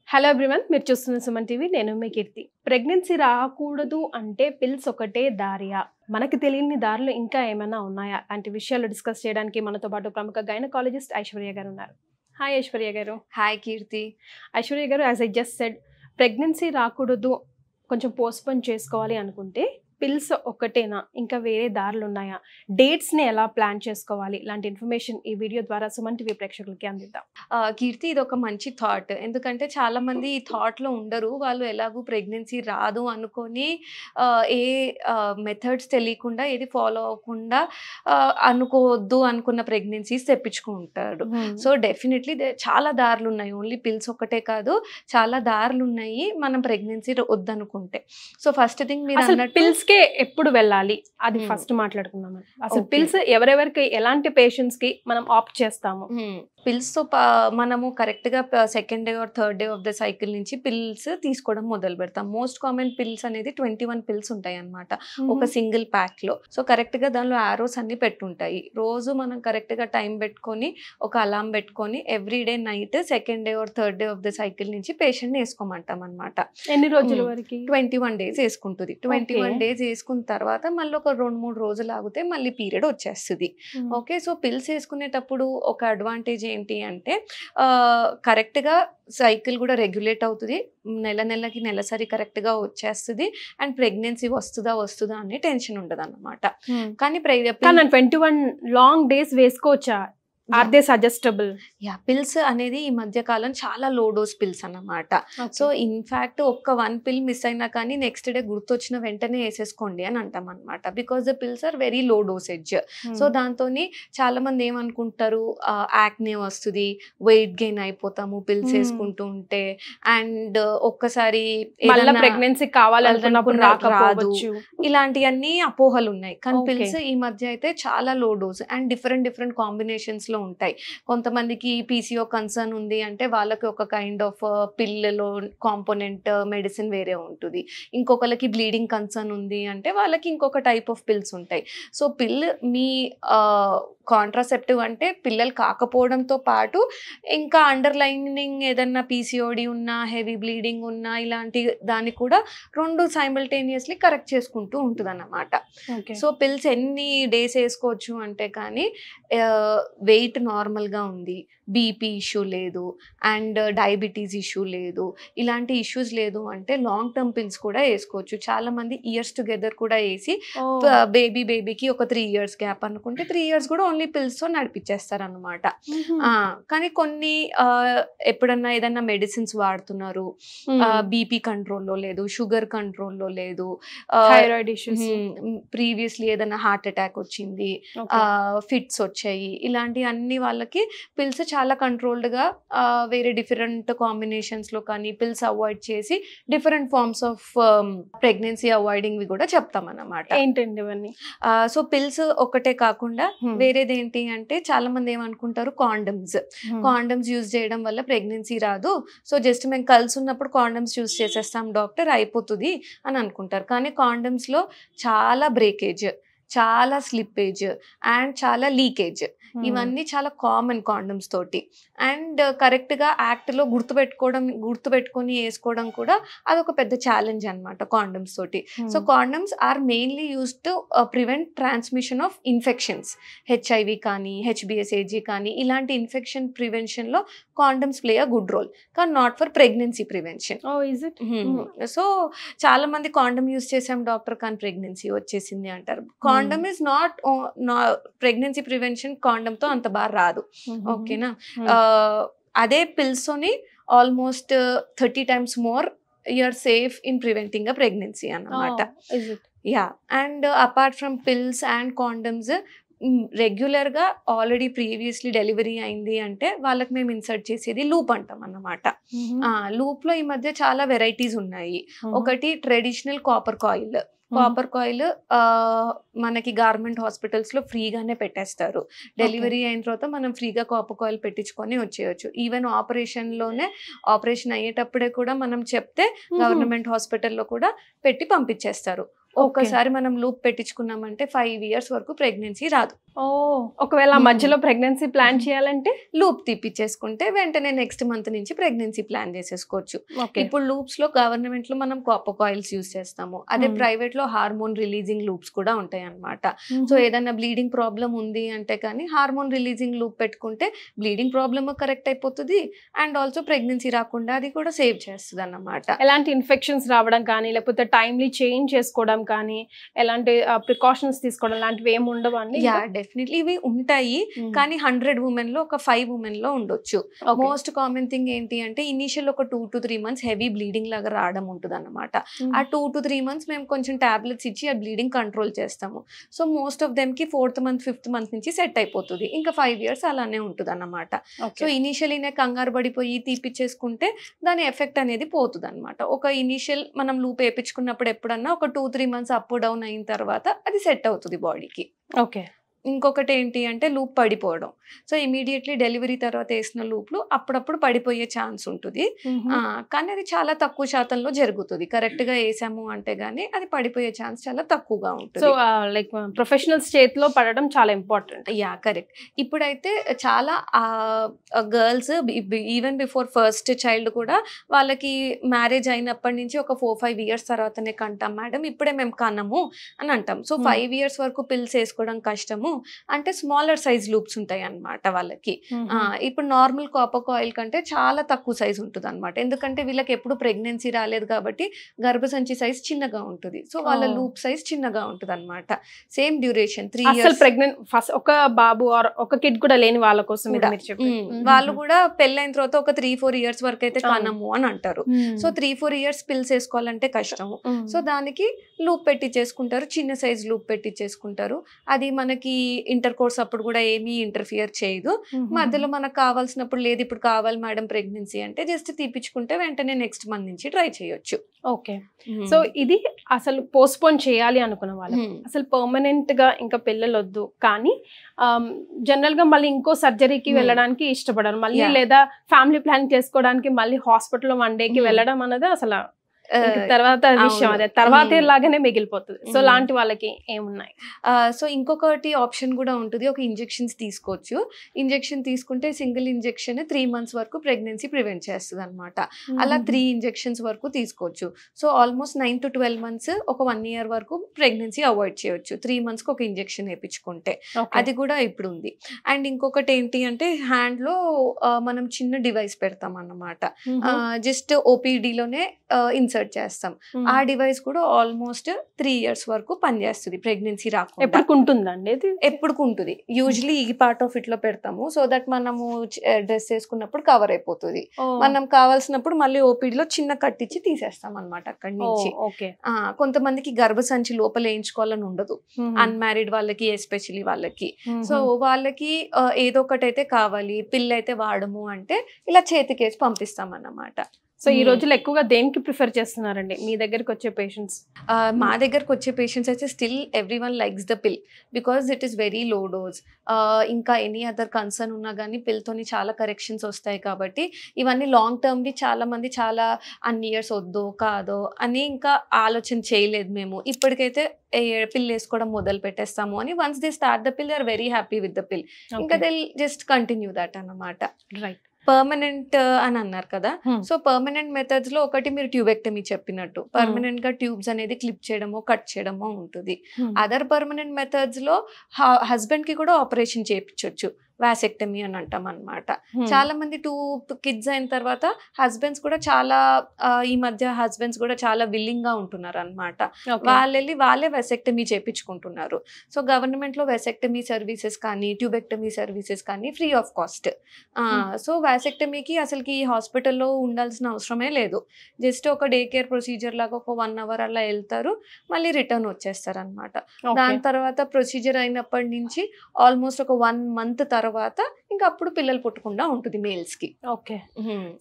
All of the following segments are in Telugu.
హలో ఎవ్రీవన్, మీరు చూస్తున్న సుమన్ టీవీ. నేను మీ కీర్తి. ప్రెగ్నెన్సీ రాకూడదు అంటే పిల్స్ ఒకటే దారియా? మనకి తెలియని దారులు ఇంకా ఏమైనా ఉన్నాయా? అలాంటి విషయాలు డిస్కస్ చేయడానికి మనతో పాటు ప్రముఖ గైనకాలజిస్ట్ ఐశ్వర్య గారు ఉన్నారు. హాయ్ ఐశ్వర్య గారు. హాయ్ కీర్తి. ఐశ్వర్య గారు, as I just said, pregnancy రాకూడదు, కొంచెం పోస్ట్పోన్ చేసుకోవాలి అనుకుంటే పిల్స్ ఒకటేనా, ఇంకా వేరే దారులు ఉన్నాయా? డేట్స్ని ఎలా ప్లాన్ చేసుకోవాలి? ఇలాంటి ఇన్ఫర్మేషన్ ఈ వీడియో ద్వారా సుమన్ టీవీ ప్రేక్షకులకి అందిద్దాం. కీర్తి, ఇది ఒక మంచి థాట్. ఎందుకంటే చాలా మంది ఈ థాట్లో ఉండరు. వాళ్ళు ఎలాగూ ప్రెగ్నెన్సీ రాదు అనుకొని ఏ మెథడ్స్ తెలియకుండా, ఏది ఫాలో అవ్వకుండా అనుకోవద్దు అనుకున్న ప్రెగ్నెన్సీస్ తెప్పించుకుంటారు. సో డెఫినెట్లీ చాలా దారులు ఉన్నాయి. ఓన్లీ పిల్స్ ఒకటే కాదు, చాలా దారులు ఉన్నాయి మనం ప్రెగ్నెన్సీ వద్దనుకుంటే. సో ఫస్ట్ థింగ్, మీరు అన్నట్టు పిల్స్కే ఎప్పుడు వెళ్ళాలి అది ఫస్ట్ మాట్లాడుకుందాం. అసలు పిల్స్ ఎవరెవరికి, ఎలాంటి పేషెంట్స్ కి మనం ఆప్ట్ చేస్తాము? పిల్స్ తో మనము కరెక్ట్ గా second day or third day of the cycle నుంచి పిల్స్ తీసుకోవడం మొదలు పెడతాం. మోస్ట్ కామన్ పిల్స్ అనేది 21 పిల్స్ ఉంటాయి అన్నమాట ఒక సింగిల్ ప్యాక్ లో. సో కరెక్ట్ గా దానిలో ఆరోస్ అన్ని పెట్టుంటాయి. రోజు మనం కరెక్ట్ గా టైం పెట్టుకొని, ఒక అలారం పెట్టుకొని, every day night second day or third day of the cycle నుంచి పేషెంట్ వేసుకోమంటాం అనమాట. ఎన్ని రోజుల వరకు? 21 days వేసుకుంటుంది. 21 days వేసుకున్న తర్వాత మళ్ళీ ఒక 2-3 రోజులు ఆగితే మళ్ళీ పీరియడ్ వచ్చేస్తుంది. ఓకే, సో పిల్స్ వేసుకునేటప్పుడు ఒక అడ్వాంటేజ్ ఏంటి అంటే, కరెక్ట్గా సైకిల్ కూడా రెగ్యులేట్ అవుతుంది. నెలకి నెలసరి కరెక్ట్గా వచ్చేస్తుంది. అండ్ ప్రెగ్నెన్సీ వస్తుందా అనే టెన్షన్ ఉండదు అన్నమాట. కానీ 21 లాంగ్ డేస్ వేసుకోవచ్చా? Are they suggestable? పిల్స్ అనేది ఈ మధ్య కాలం చాలా లో డోస్ పిల్స్ అన్నమాట. సో ఇన్ఫాక్ట్ ఒక్క 1 పిల్ మిస్ అయినా కానీ నెక్స్ట్ డే గుర్తొచ్చిన వెంటనే వేసేసుకోండి అని అంటాం అనమాట. Because the pills are very low dosage. So దాంతో చాలా మంది ఏమనుకుంటారు, యాక్నే వస్తుంది, వెయిట్ గెయిన్ అయిపోతాము పిల్స్ వేసుకుంటూ ఉంటే, అండ్ ఒక్కసారి ప్రెగ్నెన్సీ కావాలనుకున్నప్పుడు రాదు, ఇలాంటివన్నీ అపోహలు ఉన్నాయి. కానీ పిల్స్ ఈ మధ్య అయితే చాలా low dose and different combinations ఉంటాయి. కొంతమందికి పీసీఓ కన్సర్న్ ఉంది అంటే వాళ్ళకి ఒక కైండ్ ఆఫ్ పిల్లలో కాంపోనెంట్ మెడిసిన్ వేరే ఉంటుంది. ఇంకొకరికి బ్లీడింగ్ కన్సర్న్ ఉంది అంటే వాళ్ళకి ఇంకొక టైప్ ఆఫ్ పిల్స్ ఉంటాయి. సో పిల్ మీ కాంట్రాసెప్టివ్ అంటే పిల్లలు కాకపోవడంతో పాటు ఇంకా అండర్లైనింగ్ ఏదన్నా పీసీఓడి ఉన్నా, హెవీ బ్లీడింగ్ ఉన్నా, ఇలాంటి దాన్ని కూడా 2 సైమల్టేనియస్లీ కరెక్ట్ చేసుకుంటూ ఉంటుంది అన్నమాట. సో పిల్స్ ఎన్ని డేస్ వేసుకోవచ్చు అంటే, కానీ వెయిట్ నార్మల్గా ఉంది, బీపీ ఇష్యూ లేదు, అండ్ డయాబెటీస్ ఇష్యూ లేదు, ఇలాంటి ఇష్యూస్ లేదు అంటే లాంగ్ టర్మ్ పిల్స్ కూడా వేసుకోవచ్చు. చాలా మంది ఇయర్స్ టుగెదర్ కూడా వేసి బేబీకి ఒక 3 years గ్యాప్ అనుకుంటే 3 years కూడా ఓన్లీ పిల్స్ తో నడిపించేస్తారు అనమాట. కానీ కొన్ని ఎప్పుడన్నా ఏదన్నా మెడిసిన్స్ వాడుతున్నారు, బీపీ కంట్రోల్లో లేదు, షుగర్ కంట్రోల్లో లేదు, థైరాయిడ్ ఇష్యూస్, ప్రీవియస్లీ ఏదైనా హార్ట్ అటాక్ వచ్చింది, ఫిట్స్ వచ్చాయి, ఇలాంటి అన్ని వాళ్ళకి పిల్స్ చాలా కంట్రోల్డ్ గా వేరే డిఫరెంట్ కాంబినేషన్స్ లో కానీ పిల్స్ అవాయిడ్ చేసి different forms of pregnancy avoiding కూడా చెప్తాం అన్నమాట. ఏంటండి ఇవన్నీ? సో పిల్స్ ఒకటే కాకుండా వేరేది ఏంటి అంటే, చాలా మంది ఏమనుకుంటారు, కాండమ్స్ యూజ్ చేయడం వల్ల ప్రెగ్నెన్సీ రాదు, సో జస్ట్ మేము కలిసి ఉన్నప్పుడు కాండమ్స్ యూజ్ చేసేస్తాం డాక్టర్, అయిపోతుంది అని అనుకుంటారు. కానీ కాండమ్స్ లో చాలా బ్రేకేజ్, చాలా స్లిప్పేజ్ అండ్ చాలా లీకేజ్, ఇవన్నీ చాలా కామన్ కాండమ్స్ తోటి. అండ్ కరెక్ట్గా యాక్ట్లో గుర్తుపెట్టుకొని వేసుకోవడం కూడా అదొక పెద్ద ఛాలెంజ్ అనమాట కాండమ్స్ తోటి. So condoms are mainly used to prevent transmission of infections, HIV కానీ హెచ్బిఎస్ఏజీ కానీ ఇలాంటి ఇన్ఫెక్షన్ ప్రివెన్షన్లో condoms play a good role, కానీ not for pregnancy prevention. So చాలా మంది కాండమ్ యూజ్ చేసాం డాక్టర్ కానీ ప్రెగ్నెన్సీ వచ్చేసింది అంటారు. Condom is not pregnancy prevention కాండమ్తో అంత బాగా రాదు. ఓకేనా? అదే పిల్స్తోని almost 30 times more you're safe in preventing a pregnancy అన్నమాట. And apart from pills and condoms, రెగ్యులర్గా ఆల్రెడీ ప్రీవియస్లీ డెలివరీ అయింది అంటే వాళ్ళకి మేము ఇన్సర్ట్ చేసేది లూప్ అంటాం అన్నమాట. లూప్లో ఈ మధ్య చాలా వెరైటీస్ ఉన్నాయి. ఒకటి ట్రెడిషనల్ కాపర్ కాయిల్. మనకి గవర్నమెంట్ హాస్పిటల్స్లో ఫ్రీగానే పెట్టేస్తారు. డెలివరీ అయిన తర్వాత మనం ఫ్రీగా కాపర్ కాయిల్ పెట్టించుకొని వచ్చేయచ్చు. ఈవెన్ ఆపరేషన్ అయ్యేటప్పుడే కూడా మనం చెప్తే గవర్నమెంట్ హాస్పిటల్లో కూడా పెట్టి పంపించేస్తారు. ఒక్కసారి మనం లూప్ పెట్టించుకున్నామంటే 5 years వరకు ప్రెగ్నెన్సీ రాదు. ఒకవేళ మధ్యలో ప్రెగ్నెన్సీ ప్లాన్ చేయాలంటే లూప్ తీపిచ్చేసుకుంటే వెంటనే నెక్స్ట్ మంత్ నుంచి ప్రెగ్నెన్సీ ప్లాన్ చేసేసుకోవచ్చు. ఇప్పుడు లూప్స్ లో గవర్నమెంట్ లో మనం కాపర్ కాయిల్స్ యూస్ చేస్తాము, అదే ప్రైవేట్ లో హార్మోన్ రిలీజింగ్ లూప్స్ కూడా ఉంటాయి అన్నమాట. సో ఏదైనా బ్లీడింగ్ ప్రాబ్లం ఉంది అంటే కానీ హార్మోన్ రిలీజింగ్ లూప్ పెట్టుకుంటే బ్లీడింగ్ ప్రాబ్లమ్ కరెక్ట్ అయిపోతుంది అండ్ ఆల్సో ప్రెగ్నెన్సీ రాకుండా అది కూడా సేవ్ చేస్తుంది అన్నమాట. ఎలాంటి ఇన్ఫెక్షన్స్ రావడం కానీ లేకపోతే టైమ్లీ చేంజ్ చేసుకోవడం కానీ ఎలాంటి ప్రికాషన్స్ తీసుకోవడం లాంటివి ఏమి ఉండవు అండి? డెఫినెట్లీ ఇవి ఉంటాయి, కానీ 100 ఉమెన్ లో ఒక 5 ఉమెన్ లో ఉండొచ్చు. మోస్ట్ కామన్ థింగ్ ఏంటి అంటే ఇనిషియల్ ఒక 2 to 3 months హెవీ బ్లీడింగ్ లాగా రావడం ఉంటుంది అన్నమాట. ఆ 2 to 3 months మేము కొంచెం టాబ్లెట్స్ ఇచ్చి ఆ బ్లీడింగ్ కంట్రోల్ చేస్తాము. సో మోస్ట్ ఆఫ్ దెమ్ కి 4th month 5th month నుంచి సెట్ అయిపోతుంది, ఇంకా 5 years అలానే ఉంటుంది అన్నమాట. సో ఇనిషియల్లీనే కంగారు పడిపోయి తీపిచ్చేసుకుంటే దాని ఎఫెక్ట్ అనేది పోతుంది అనమాట. ఒక ఇనిషియల్ మనం లూప్ వేయించుకున్నప్పుడు ఎప్పుడన్నా ఒక 2-3 months అప్ డౌన్ అయిన తర్వాత అది సెట్ అవుతుంది బాడీకి. ఓకే. ఇంకొకటి ఏంటి అంటే లూప్ పడిపోవడం. సో ఇమీడియట్లీ డెలివరీ తర్వాత వేసిన లూప్లు అప్పుడప్పుడు పడిపోయే ఛాన్స్ ఉంటుంది, కానీ అది చాలా తక్కువ శాతంలో జరుగుతుంది. కరెక్ట్ గా వేసాము అంటే గానీ అది పడిపోయే ఛాన్స్ చాలా తక్కువగా ఉంటుంది. సో లైక్ ప్రొఫెషనల్స్ చేతిలో పడడం చాలా ఇంపార్టెంట్. కరెక్ట్. ఇప్పుడైతే చాలా girls even before first child కూడా వాళ్ళకి మ్యారేజ్ అయినప్పటి నుంచి ఒక 4-5 years తర్వాతనే కంటాం మేడం, ఇప్పుడే మేము కనము అని అంటాం. సో 5 years వరకు పిల్స్ వేసుకోవడం కష్టము అంటే స్మాలర్ సైజ్ లూప్స్ ఉంటాయి అన్నమాట వాళ్ళకి. ఇప్పుడు నార్మల్ కాపర్ కాయిల్ కంటే చాలా తక్కువ సైజ్ ఉంటుంది అనమాట, ఎందుకంటే వీళ్ళకి ఎప్పుడు ప్రెగ్నెన్సీ రాలేదు కాబట్టి గర్భసంచి సైజ్ చిన్నగా ఉంటుంది. సో వాళ్ళ లూప్ సైజ్ చిన్నగా ఉంటుంది అనమాట. Same duration 3 years. Pregnant first ఒక బాబు ఆర్ ఒక కిడ్ కూడా లేని వాళ్ళ కోసం వాళ్ళు కూడా పెళ్ళైన తర్వాత ఒక 3-4 years వరకు అయితే కనము అని అంటారు. సో 3-4 years పిల్స్ వేసుకోవాలంటే కష్టము. సో దానికి లూప్ పెట్టించేసుకుంటారు, చిన్న సైజ్ లూప్ పెట్టించేసుకుంటారు. అది మనకి ఇంటర్ కోర్స్ అప్పుడు కూడా ఏమీ ఇంటర్ఫియర్ చేయదు. మధ్యలో మనకు కావాల్సినప్పుడు లేదు ఇప్పుడు కావాలి మేడం ప్రెగ్నెన్సీ అంటే జస్ట్ తీపించుకుంటే వెంటనే నెక్స్ట్ మంత్ నుంచి ట్రై చేయొచ్చు. ఓకే. సో ఇది అసలు పోస్ట్పోన్ చేయాలి అనుకున్న వాళ్ళు, అసలు పర్మనెంట్ గా ఇంకా పిల్లలు వద్దు కానీ జనరల్ గా మళ్ళీ ఇంకో సర్జరీకి వెళ్ళడానికి ఇష్టపడరు మళ్ళీ, లేదా ఫ్యామిలీ ప్లాన్ చేసుకోవడానికి మళ్ళీ హాస్పిటల్ 1 day వెళ్ళడం అనేది అసలు తర్వాత విషయం, అదే తర్వాత లాగానే మిగిలిపోతుంది. సో లాంటి వాళ్ళకి ఏమున్నాయి? సో ఇంకొకటి ఆప్షన్ కూడా ఉంటుంది, ఒక ఇంజెక్షన్స్ తీసుకోవచ్చు. ఇంజెక్షన్ తీసుకుంటే సింగిల్ ఇంజెక్షన్ 3 months వరకు ప్రెగ్నెన్సీ ప్రివెంట్ చేస్తుంది అనమాట. అలా 3 injections వరకు తీసుకోవచ్చు. సో ఆల్మోస్ట్ 9 to 12 months ఒక 1 year వరకు ప్రెగ్నెన్సీ అవాయిడ్ చేయొచ్చు 3 months కి ఒక ఇంజెక్షన్ వేయించుకుంటే. అది కూడా ఇప్పుడు ఉంది. అండ్ ఇంకొకటి ఏంటి అంటే హ్యాండ్ లో మనం చిన్న డివైస్ పెడతాం అన్నమాట, జస్ట్ ఓపీడీలోనే ఇన్సర్ట్ చేస్తాం. ఆ డివైస్ కూడా ఆల్మోస్ట్ 3 years వరకు పనిచేస్తుంది ప్రెగ్నెన్సీ రాకుండా. ఎప్పుడుకుంటుందండి? ఎప్పుడుకుంటుంది. యూజువలీ ఈ పార్ట్ ఆఫ్ ఇట్ లో పెడతాము సో దట్ మనము డ్రెస్ వేసుకున్నప్పుడు కవర్ అయిపోతుంది. మనం కావాల్సినప్పుడు మళ్ళీ ఓపీడీలో చిన్న కట్టించి తీసేస్తాం అనమాట అక్కడి నుంచి. కొంతమందికి గర్భసంచి లోపల వేయించుకోవాలని ఉండదు, అన్మ్యారీడ్ వాళ్ళకి ఎస్పెషలీ వాళ్ళకి. సో వాళ్ళకి ఏదో ఒకటి అయితే కావాలి, పిల్ల అయితే వాడము అంటే ఇలా చేతికేసి పంపిస్తాం అన్నమాట. సో ఈ రోజుల్లో ఎక్కువగా దేనికి ప్రిఫర్ చేస్తున్నారండి మీ దగ్గరికి వచ్చే పేషెంట్స్? మా దగ్గరకు వచ్చే పేషెంట్స్ అయితే స్టిల్ ఎవ్రీవన్ లైక్స్ ద పిల్ because it is very low dose. ఇంకా ఎనీ అదర్ కన్సర్న్ ఉన్నా కానీ పిల్తోని చాలా కరెక్షన్స్ వస్తాయి కాబట్టి ఇవన్నీ లాంగ్ టర్మ్ది చాలా మంది చాలా అన్ని ఇయర్స్ వద్దో కాదో అని ఇంకా ఆలోచన చేయలేదు మేము. ఇప్పటికైతే పిల్ వేసుకోవడం మొదలు పెట్టేస్తాము అని once they start the pill they are very happy with the pill, ఇంకా దే జస్ట్ కంటిన్యూ దట్ అన్నమాట. రైట్. పర్మనెంట్ అని అన్నారు కదా, సో పర్మనెంట్ మెథడ్స్ లో ఒకటి మీరు ట్యూబెక్టమీ చెప్పినట్టు పర్మనెంట్ గా ట్యూబ్స్ అనేది క్లిప్ చేయడమో కట్ చేయడమో ఉంటుంది. అదర్ పర్మనెంట్ మెథడ్స్ లో హస్బెండ్ కి కూడా ఆపరేషన్ చేయించవచ్చు, వాసెక్టమీ అని అంటాం అనమాట. చాలా మంది 2 kids అయిన తర్వాత హస్బెండ్స్ కూడా చాలా ఈ మధ్య హస్బెండ్స్ కూడా చాలా విల్లింగ్ గా ఉంటున్నారు అనమాట. వాళ్ళు వెళ్ళి వాళ్ళే వాసెక్టమీ చేయించుకుంటున్నారు. సో గవర్నమెంట్ లో వాసెక్టమీ సర్వీసెస్ కానీ ట్యూబెక్టమీ సర్వీసెస్ కానీ ఫ్రీ ఆఫ్ కాస్ట్. సో వాసెక్టమీకి అసలుకి హాస్పిటల్లో ఉండాల్సిన అవసరమే లేదు, జస్ట్ ఒక డే కేర్ ప్రొసీజర్ లాగా ఒక 1 hour అలా వెళ్తారు, మళ్ళీ రిటర్న్ వచ్చేస్తారు అనమాట. దాని తర్వాత ప్రొసీజర్ అయినప్పటి నుంచి ఆల్మోస్ట్ ఒక 1 month తర్వాత ఇంకా అప్పుడు పిల్లలు పుట్టకుండా ఉంటుంది మేల్స్ కి. ఓకే.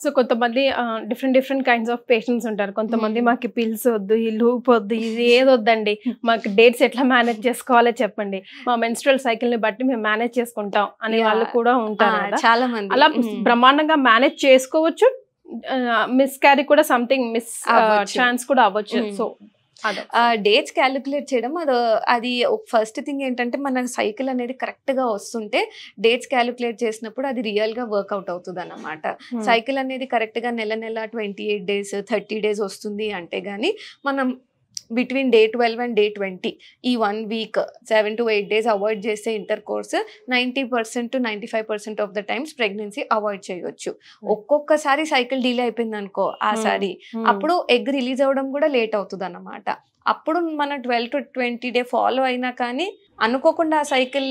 సో కొంతమంది డిఫరెంట్ కైండ్స్ ఆఫ్ పేషెంట్స్ ఉంటారు. కొంతమంది మాకు పిల్స్ వద్దు, ఈ లూప్ వద్దు, ఇది ఏది వద్దండి, మాకు డేట్స్ ఎట్లా మేనేజ్ చేసుకోవాలో చెప్పండి, మా మెన్స్ట్రువల్ సైకిల్ ని బట్టి మేము మేనేజ్ చేసుకుంటాం అనే వాళ్ళు కూడా ఉంటారు. చాలా మంది అలా బ్రహ్మాండంగా మేనేజ్ చేసుకోవచ్చు, మిస్ క్యారీ కూడా సంథింగ్ మిస్ ఛాన్స్ కూడా అవ్వచ్చు. సో డేట్స్ క్యాలిక్యులేట్ చేయడం అది ఫస్ట్ థింగ్ ఏంటంటే మన సైకిల్ అనేది కరెక్ట్ గా వస్తుంటే డేట్స్ క్యాలిక్యులేట్ చేసినప్పుడు అది రియల్ గా వర్కౌట్ అవుతుంది అన్నమాట. సైకిల్ అనేది కరెక్ట్ గా నెల 28 days 30 days వస్తుంది అంటే గానీ మనం బిట్వీన్ day 12 and day 20 ఈ 1 week 7 to 8 days అవాయిడ్ చేస్తే inter course 90% to 95% of the times pregnancy avoid చేయొచ్చు. ఒక్కొక్కసారి సైకిల్ డీలే అయిపోయింది అనుకో ఆసారి అప్పుడు ఎగ్ రిలీజ్ అవ్వడం కూడా లేట్ అవుతుంది అన్నమాట. అప్పుడు మనం 12 to 20 day ఫాలో అయినా కానీ అనుకోకుండా ఆ సైకిల్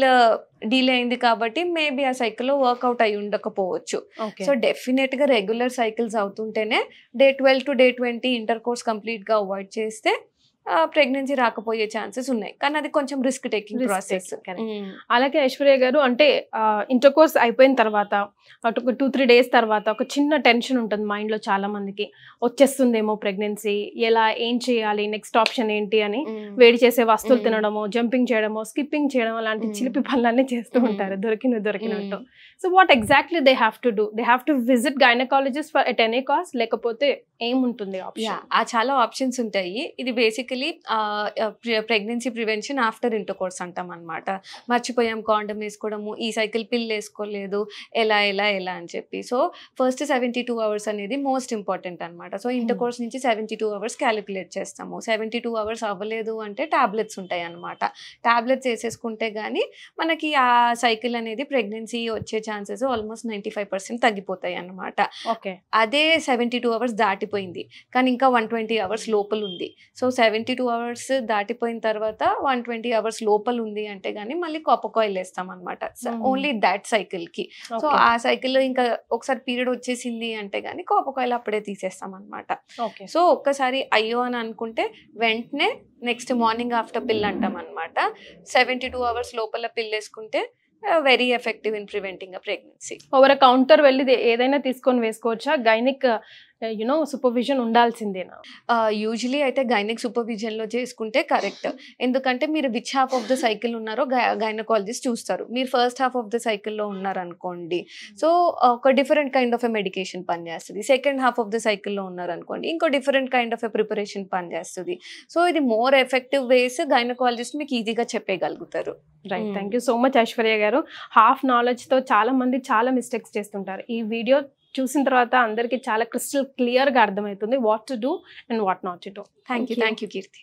డీలే అయింది కాబట్టి మేబీ ఆ సైకిల్లో వర్కౌట్ అయి ఉండకపోవచ్చు. సో డెఫినెట్ గా రెగ్యులర్ సైకిల్స్ అవుతుంటేనే day 12 to day 20 intercourse complete గా అవాయిడ్ చేస్తే ప్రెగ్నెన్సీ రాకపోయే ఛాన్సెస్ ఉన్నాయి. కానీ అది కొంచెం రిస్క్ టేకింగ్ ప్రాసెస్. అలాగే ఐశ్వర్య గారు అంటే ఇంటర్ కోర్స్ అయిపోయిన తర్వాత 2-3 days తర్వాత ఒక చిన్న టెన్షన్ ఉంటుంది మైండ్ లో చాలా మందికి, వచ్చేస్తుందేమో ప్రెగ్నెన్సీ, ఎలా ఏం చేయాలి, నెక్స్ట్ ఆప్షన్ ఏంటి అని వేడి చేసే వస్తువులు తినడమో, జంపింగ్ చేయడమో, స్కిప్పింగ్ చేయడం అలాంటి చిలిపి పనులన్నీ చేస్తూ ఉంటారు దొరికినట్టు. So what exactly they have to do? They have to visit gynaecologist for at any cost, లేకపోతే ఏముంటుంది ఆప్షన్? చాలా ఆప్షన్స్ ఉంటాయి. ఇది basically pregnancy prevention after intercourse అంటాం అనమాట. మర్చిపోయాం కాండమ్ వేసుకోవడము, ఈ సైకిల్ పిల్ వేసుకోలేదు, ఎలా అని చెప్పి. సో ఫస్ట్ 72 hours అనేది మోస్ట్ ఇంపార్టెంట్ అనమాట. సో ఇంటర్ కోర్స్ నుంచి 72 hours క్యాలిక్యులేట్ చేస్తాము. 72 hours అవ్వలేదు అంటే టాబ్లెట్స్ ఉంటాయి అనమాట. టాబ్లెట్స్ వేసేసుకుంటే గానీ మనకి ఆ సైకిల్ అనేది ప్రెగ్నెన్సీ వచ్చే ఛాన్సెస్ ఆల్మోస్ట్ 95% తగ్గిపోతాయి అనమాట. అదే 72 hours దాటిపోయింది కానీ ఇంకా 120 hours లోపల ఉంది. సో 72 hours దాటిపోయిన తర్వాత 120 hours లోపల ఉంది అంటే గానీ మళ్ళీ కాపర్ కాయిల్ వేస్తాం అనమాట. ఓన్లీ దాట్ సైకిల్ కి. సో ఆ సైకిల్లో ఇంకా ఒకసారి పీరియడ్ వచ్చేసింది అంటే గానీ కాపర్ కాయిల్ అప్పుడే తీసేస్తాం అనమాట. సో ఒక్కసారి అయ్యో అని అనుకుంటే వెంటనే నెక్స్ట్ మార్నింగ్ ఆఫ్టర్ పిల్ అంటాం అనమాట. 72 hours లోపల పిల్ వేసుకుంటే very effective in preventing a pregnancy. Over counter వెళ్ళి ఏదైనా తీసుకొని వేసుకోవచ్చా? గైనిక్ సూపర్విజన్ ఉండాల్సిందేనా? యూజువలీ అయితే గైనిక్ సూపర్విజన్ లో చేసుకుంటే కరెక్ట్. ఎందుకంటే మీరు which half of the cycle ఉన్నారో గైనకాలజిస్ట్ చూస్తారు. మీరు ఫస్ట్ హాఫ్ ఆఫ్ ద సైకిల్లో ఉన్నారనుకోండి, సో ఒక different kind of a medication పనిచేస్తుంది. సెకండ్ హాఫ్ ఆఫ్ ద సైకిల్లో ఉన్నారనుకోండి ఇంకో different kind of a preparation పనిచేస్తుంది. సో ఇది మోర్ ఎఫెక్టివ్ వేస్ గైనకాలజిస్ట్ మీకు ఈజీగా చెప్పగలుగుతారు. Right, thank you so much Aishwarya గారు. హాఫ్ నాలెడ్జ్ తో చాలా మంది చాలా మిస్టేక్స్ చేస్తుంటారు. ఈ వీడియో చూసిన తర్వాత అందరికి చాలా క్రిస్టల్ క్లియర్ గా అర్థమవుతుంది what to do and what not to do. Thank you Keerthi.